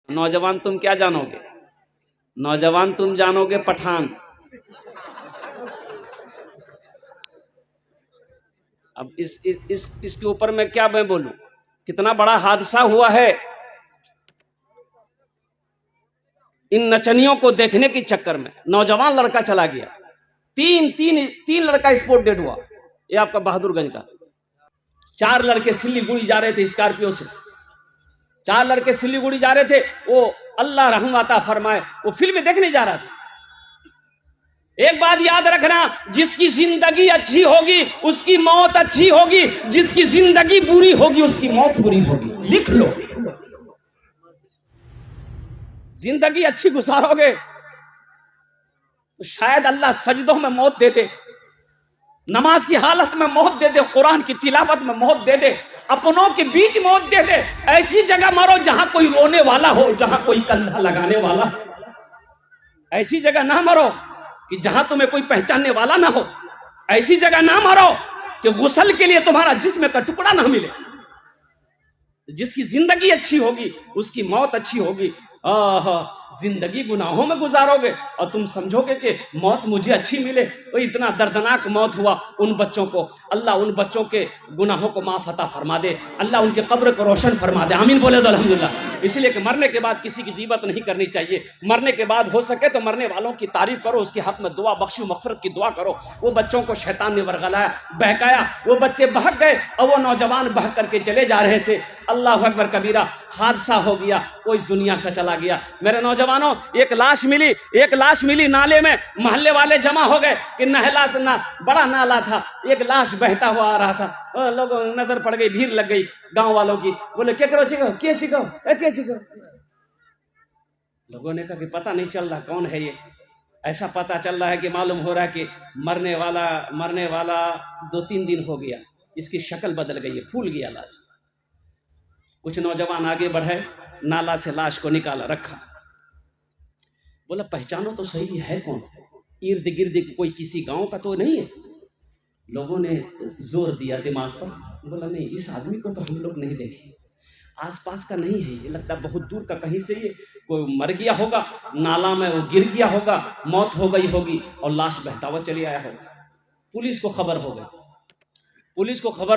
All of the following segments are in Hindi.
नौजवान तुम क्या जानोगे? नौजवान तुम जानोगे पठान। अब इसके ऊपर मैं क्या मैं बोलूं? कितना बड़ा हादसा हुआ है इन नचनियों को देखने के चक्कर में। नौजवान लड़का चला गया, तीन लड़का स्पोर्ट डेड हुआ। ये आपका बहादुरगंज का। 4 लड़के सिल्लीगुड़ी जा रहे थे स्कॉर्पियो से। 4 लड़के सिल्लीगुड़ी जा रहे थे। वो अल्लाह रहम अता फरमाए, वो फिल्म देखने जा रहा था। एक बात याद रखना, जिसकी जिंदगी अच्छी होगी उसकी मौत अच्छी होगी, जिसकी जिंदगी बुरी होगी उसकी मौत बुरी होगी। लिख लो, जिंदगी अच्छी गुजारोगे तो शायद अल्लाह सजदों में मौत दे दे, नमाज की हालत में मौत दे दे, कुरान की तिलावत में मौत दे दे, अपनों के बीच मौत दे दे। ऐसी जगह मरो जहां कोई रोने वाला हो, जहां कोई कंधा लगाने वाला। ऐसी जगह ना मरो कि जहां तुम्हें कोई पहचानने वाला ना हो। ऐसी जगह ना मरो कि गुस्ल के लिए तुम्हारा जिस्म का टुकड़ा ना मिले। जिसकी जिंदगी अच्छी होगी उसकी मौत अच्छी होगी। जिंदगी गुनाहों में गुजारोगे और तुम समझोगे कि मौत मुझे अच्छी मिले। वो इतना दर्दनाक मौत हुआ उन बच्चों को। अल्लाह उन बच्चों के गुनाहों को माफ अता फरमा दे, अल्लाह उनके कब्र को रोशन फरमा दे। आमीन बोले तो अल्हम्दुलिल्लाह। इसलिए कि मरने के बाद किसी की गीबत नहीं करनी चाहिए। मरने के बाद हो सके तो मरने वालों की तारीफ करो, उसके हक में दुआ बख्शो, मगफिरत की दुआ करो। वो बच्चों को शैतान ने वर्गलाया, बहकाया, वो बच्चे बहक गए और वो नौजवान बहक करके चले जा रहे थे। अल्लाह अकबर कबीरा, हादसा हो गया, वो इस दुनिया से चला गया। मेरे नौजवानों, एक लाश मिली नाले में। मोहल्ले वाले जमा हो गए कि नहला से ना, बड़ा नाला था, एक लाश बहता हुआ आ रहा था। लोगों नजर पड़ गई, भीड़ लग गई गांव वालों की। बोले क्या करो, चिको क्या चिको क्या चिको। लोगों ने कहा कि पता नहीं चल रहा कौन है ये। ऐसा पता चल रहा है कि मालूम हो रहा है कि मरने वाला 2-3 दिन हो गया, इसकी शक्ल बदल गई है, फूल गया लाश। कुछ नौजवान आगे बढ़े, नाला से लाश को निकाला, रखा। बोला पहचानो तो सही है कौन, इर्द गिर्द कोई किसी गांव का तो नहीं है। लोगों ने जोर दिया दिमाग पर। बोला नहीं, इस आदमी को तो हम लोग नहीं देखे, आसपास का नहीं है, ये लगता बहुत दूर का, कहीं से ये कोई मर गया होगा, नाला में वो गिर गया होगा, मौत हो गई होगी और लाश बहता हुआ चली आया होगा। पुलिस को खबर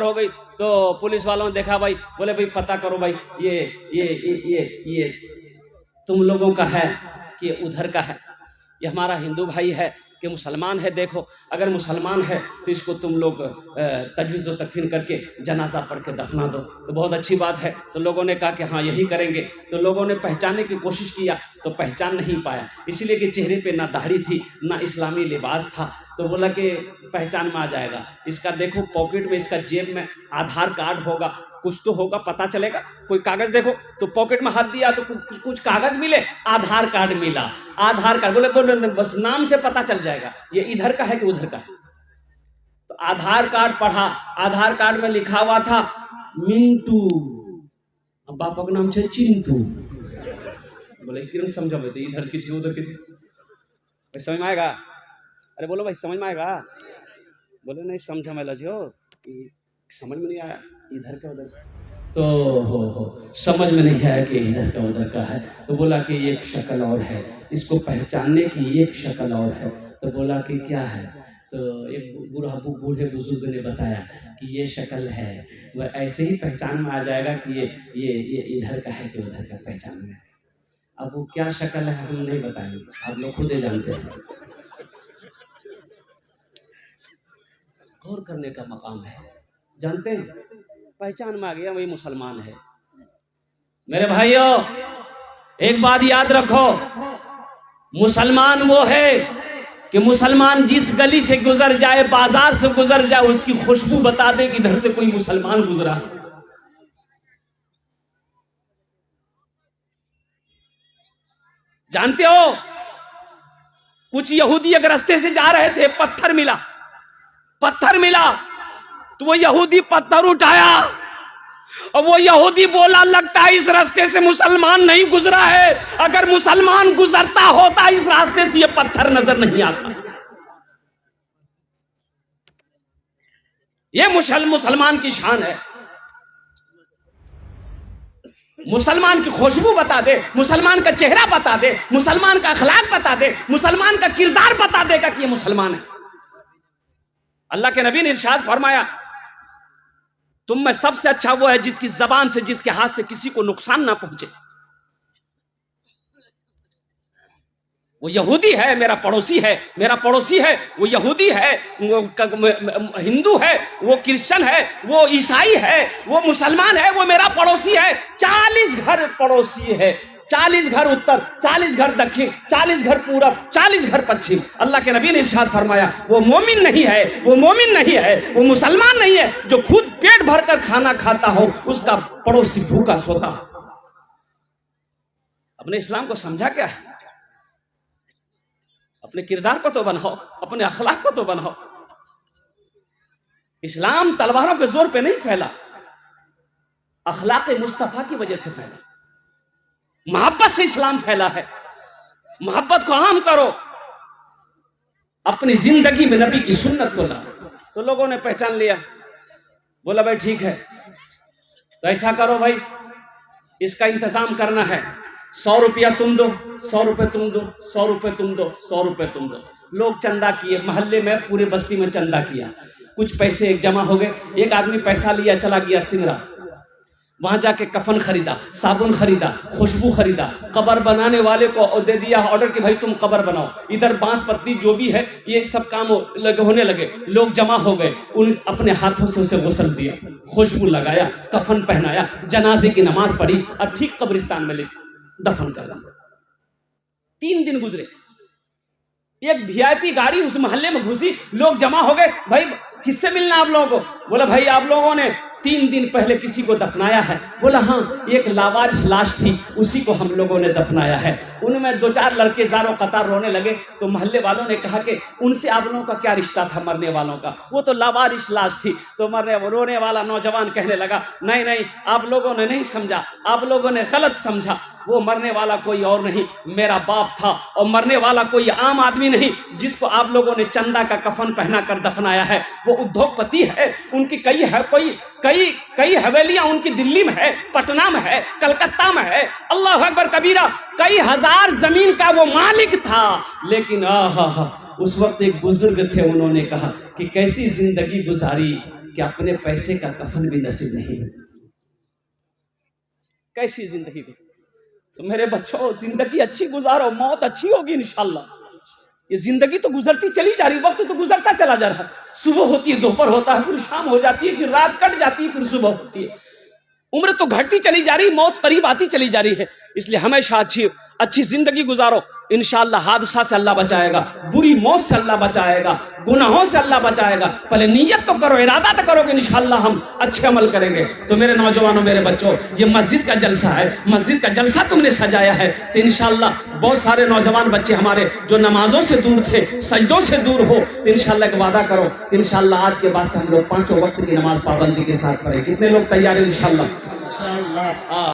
हो गई तो पुलिस वालों ने देखा, भाई बोले भाई पता करो भाई, ये तुम लोगों का है कि उधर का है, ये हमारा हिंदू भाई है कि मुसलमान है। देखो अगर मुसलमान है तो इसको तुम लोग तजवीज़ व तकफीन करके जनाजा पढ़ के दफना दो। तो बहुत अच्छी बात है। तो लोगों ने कहा कि हाँ यही करेंगे। तो लोगों ने पहचानने की कोशिश किया तो पहचान नहीं पाया, इसलिए कि चेहरे पे ना दाढ़ी थी ना इस्लामी लिबास था। तो बोला कि पहचान में आ जाएगा, इसका देखो पॉकेट में, इसका जेब में आधार कार्ड होगा, कुछ तो होगा, पता चलेगा। कोई कागज देखो तो पॉकेट में हाथ दिया तो कुछ कागज मिले, आधार कार्ड मिला। आधार कार्ड बोले बस नाम से पता चल जाएगा ये इधर का है कि उधर का है। तो आधार कार्ड पढ़ा, आधार कार्ड में लिखा हुआ था मिंटू, अब बापा का नाम है चिंटू। बोले क्यों समझो भाई, इधर किसी उधर किसी, समझ में आएगा? अरे बोलो भाई समझ में आएगा? बोले नहीं समझ में लजो, समझ में नहीं आया इधर का उधर। तो हो समझ में नहीं आया कि इधर का उधर का है। तो बोला कि एक शक्ल और है, इसको पहचानने की एक शक्ल और है। तो बोला कि क्या है? तो एक बूढ़े बुजुर्ग ने बताया कि ये शक्ल है, वह ऐसे ही पहचान में आ जाएगा कि ये इधर का है कि उधर का, पहचान में। अब वो क्या शक्ल है हम नहीं बताएंगे, आप लोग खुद ही जानते हैं। गौर करने का मकाम है, जानते हैं, पहचान में आ गया वही मुसलमान है। मेरे भाइयों एक बात याद रखो, मुसलमान वो है कि मुसलमान जिस गली से गुजर जाए, बाजार से गुजर जाए, उसकी खुशबू बता दे कि इधर से कोई मुसलमान गुजरा। जानते हो कुछ यहूदी अगर रास्ते से जा रहे थे, पत्थर मिला तो वो यहूदी पत्थर उठाया और वो यहूदी बोला लगता है इस रास्ते से मुसलमान नहीं गुजरा है, अगर मुसलमान गुजरता होता इस रास्ते से ये पत्थर नजर नहीं आता। ये मुसलमान की शान है। मुसलमान की खुशबू बता दे, मुसलमान का चेहरा बता दे, मुसलमान का अखलाक बता दे, मुसलमान का किरदार बता देगा कि ये मुसलमान है। अल्लाह के नबी ने इरशाद फरमाया, तुम में सबसे अच्छा वो है जिसकी जबान से, जिसके हाथ से किसी को नुकसान ना पहुंचे। वो यहूदी है, मेरा पड़ोसी है, मेरा पड़ोसी है, वो यहूदी है, वो हिंदू है, वो क्रिश्चियन है, वो ईसाई है, वो मुसलमान है, वो मेरा पड़ोसी है। 40 घर पड़ोसी है, 40 घर उत्तर, 40 घर दक्षिण, 40 घर पूरब, 40 घर पश्चिम। अल्लाह के नबी ने इरशाद फरमाया, वो मोमिन नहीं है, वो मोमिन नहीं है, वो मुसलमान नहीं है जो खुद पेट भरकर खाना खाता हो, उसका पड़ोसी भूखा सोता हो। अपने इस्लाम को समझा क्या है? अपने किरदार को तो बनाओ, अपने अखलाक को तो बनाओ। इस्लाम तलवारों के जोर पे नहीं फैला, अखलाक मुस्तफा की वजह से फैला। मोहब्बत से इस्लाम फैला है। मोहब्बत को आम करो, अपनी जिंदगी में नबी की सुन्नत को लाओ। तो लोगों ने पहचान लिया, बोला भाई ठीक है, तो ऐसा करो भाई, इसका इंतजाम करना है, 100 रुपया तुम दो, 100 रुपए तुम दो, 100 रुपए तुम दो, 100 रुपए तुम दो। लोग चंदा किए, मोहल्ले में पूरे बस्ती में चंदा किया, कुछ पैसे जमा हो गए। एक आदमी पैसा लिया, चला गया सिंगरा, वहां जाके कफन खरीदा, साबुन खरीदा, खुशबू खरीदा, कब्र बनाने वाले को दे दिया ऑर्डर कि भाई तुम कब्र बनाओ। इधर बांस पत्ती जो भी है ये सब काम होने लगे, लोग जमा हो गए, उन अपने हाथों से उसे गुस्ल दिया, खुशबू लगाया, कफन पहनाया, जनाजे की नमाज पढ़ी और ठीक कब्रिस्तान में ले दफन कर दिया। 3 दिन गुजरे, एक वीआईपी गाड़ी उस मोहल्ले में घुसी, लोग जमा हो गए, भाई किससे मिलना आप लोगों को? बोला भाई आप लोगों ने 3 दिन पहले किसी को दफनाया है। बोला हाँ, एक लावारिस लाश थी, उसी को हम लोगों ने दफनाया है। उनमें 2-4 लड़के ज़ारो कतार रोने लगे, तो मोहल्ले वालों ने कहा कि उनसे आप लोगों का क्या रिश्ता था मरने वालों का? वो तो लावारिस लाश थी। तो रोने वाला नौजवान कहने लगा, नहीं नहीं, आप लोगों ने नहीं समझा, आप लोगों ने गलत समझा। वो मरने वाला कोई और नहीं, मेरा बाप था, और मरने वाला कोई आम आदमी नहीं जिसको आप लोगों ने चंदा का कफन पहना कर दफनाया है। वो उद्योगपति है, उनकी कई हवेलियां उनकी दिल्ली में है, पटना में है, कलकत्ता में है। अल्लाह अकबर कबीरा, कई हजार जमीन का वो मालिक था। लेकिन उस वक्त एक बुजुर्ग थे, उन्होंने कहा कि कैसी जिंदगी गुजारी कि अपने पैसे का कफन भी नसीब नहीं। कैसी जिंदगी गुजारी। तो मेरे बच्चों, जिंदगी अच्छी गुजारो, मौत अच्छी होगी इंशाल्लाह। ये जिंदगी तो गुजरती चली जा रही, वक्त तो गुजरता चला जा रहा है। सुबह होती है, दोपहर होता है, फिर शाम हो जाती है, फिर रात कट जाती है, फिर सुबह होती है। उम्र तो घटती चली जा रही, मौत करीब आती चली जा रही है। इसलिए हमेशा अच्छी जिंदगी गुजारो। इंशाअल्लाह हादसा से अल्लाह बचाएगा, बुरी मौत से अल्लाह बचाएगा, गुनाहों से अल्लाह बचाएगा। पहले नियत तो करो, इरादा तो करो कि इंशाअल्लाह हम अच्छे अमल करेंगे। तो मेरे नौजवानों, मेरे बच्चों, ये मस्जिद का जलसा है, मस्जिद का जलसा तुमने सजाया है। तो इंशाअल्लाह बहुत सारे नौजवान बच्चे हमारे जो नमाजों से दूर थे, सजदों से दूर हो, तो इंशाअल्लाह एक वादा करो, इंशाअल्लाह आज के बाद से हम लोग 5 वक्त की नमाज पाबंदी के साथ पढ़ें। कितने लोग तैयार हैं इंशाअल्लाह?